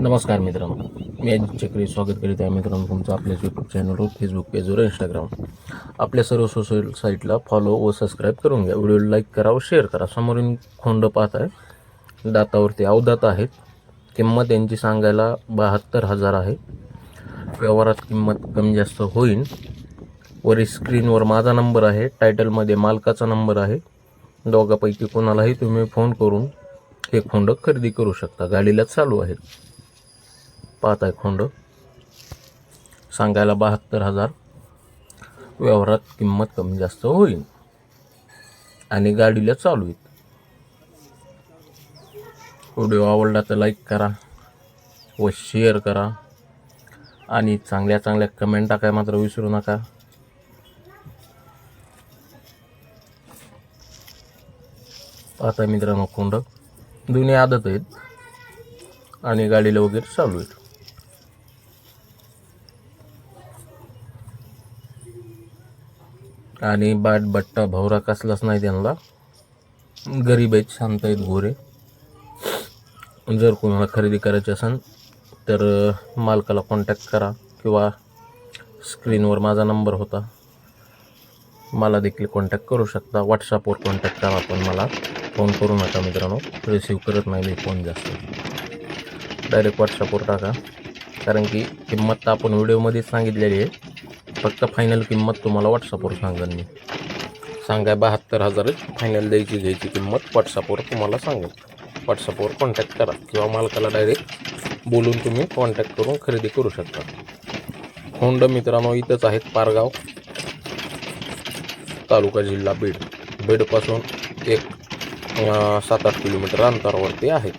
नमस्कार मित्रांनो, मी अजित चक्री स्वागत करीत आहे मित्रांनो तुमचं आपल्या यूट्यूब चॅनलवर, फेसबुक पेजवर, इंस्टाग्राम आपल्या सर्व सोशल साईटला फॉलो व सबस्क्राईब करून घ्या. व्हिडिओला लाईक करा व शेअर करा. समोरून खोंड पाहत आहे, दातावरती अवदात आहेत. किंमत यांची सांगायला 72,000 आहे. व्यवहारात किंमत कमी जास्त होईल. वरील स्क्रीनवर माझा नंबर आहे, टायटलमध्ये मालकाचा नंबर आहे. दोघांपैकी कोणालाही तुम्ही फोन करून हे खोंड खरेदी करू शकता. गाडीला चालू आहेत. पाहत आहे खोंड, सांगायला 72,000. व्यवहारात किंमत कमी जास्त होईल आणि गाडीला चालू आहेत. व्हिडिओ आवडला तर लाईक करा व शेअर करा आणि चांगल्या चांगल्या कमेंट टाकाय मात्र विसरू नका. पाहता मित्रांनो खोंड दोन्ही आदत आहेत आणि गाडीला वगैरे चालू आहेत. आणि बाट बट्टा भवरा कसलाच नाही त्यांना. गरीब आहेत, शांत आहेत, गोरे. जर कोणाला खरेदी करायची असेल तर मालकाला कॉन्टॅक्ट करा किंवा स्क्रीनवर माझा नंबर होता, मला देखील कॉन्टॅक्ट करू शकता. व्हॉट्सअपवर कॉन्टॅक्ट करा, पण मला फोन करू नका मित्रांनो, रिसीव्ह करत नाही मी फोन जास्त. डायरेक्ट व्हॉट्सअपवर टाका, कारण की किंमत तर आपण व्हिडिओमध्येच सांगितलेली आहे. फक्त फायनल किंमत तुम्हाला व्हॉट्सअपवर सांगेन मी. सांगाय 72,000 फायनल घ्यायची किंमत व्हॉट्सअपवर तुम्हाला सांगेन. व्हॉट्सअपवर कॉन्टॅक्ट करा किंवा मालकाला डायरेक्ट बोलून तुम्ही कॉन्टॅक्ट करून खरेदी करू शकता. खोंड मित्रांनो इथंच आहेत, पारगाव तालुका जिल्हा बीड. बीडपासून एक 7-8 किलोमीटर अंतरावरती आहेत.